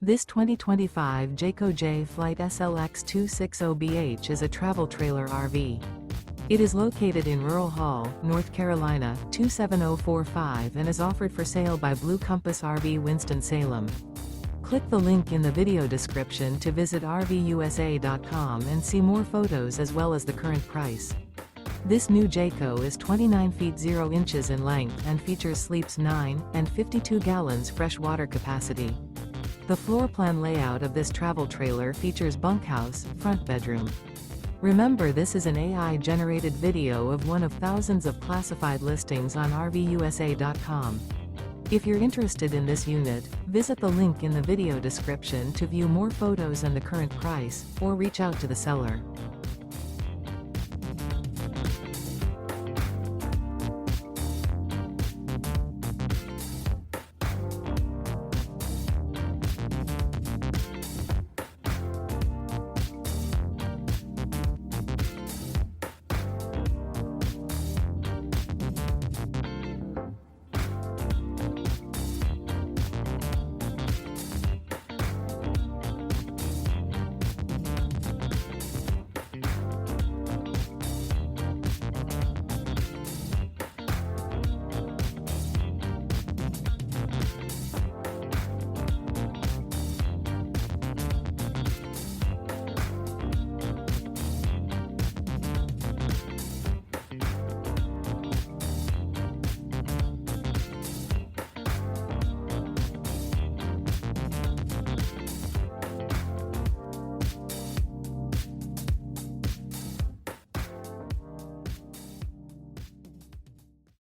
This 2025 Jayco Jay Flight SLX 260BH is a travel trailer RV. It is located in Rural Hall, North Carolina, 27045 and is offered for sale by Blue Compass RV Winston, Salem. Click the link in the video description to visit RVUSA.com and see more photos as well as the current price. This new Jayco is 29 feet 0 inches in length and features sleeps 9 and 52 gallons fresh water capacity. The floor plan layout of this travel trailer features bunkhouse, front bedroom. Remember, this is an AI-generated video of one of thousands of classified listings on RVUSA.com. If you're interested in this unit, visit the link in the video description to view more photos and the current price, or reach out to the seller.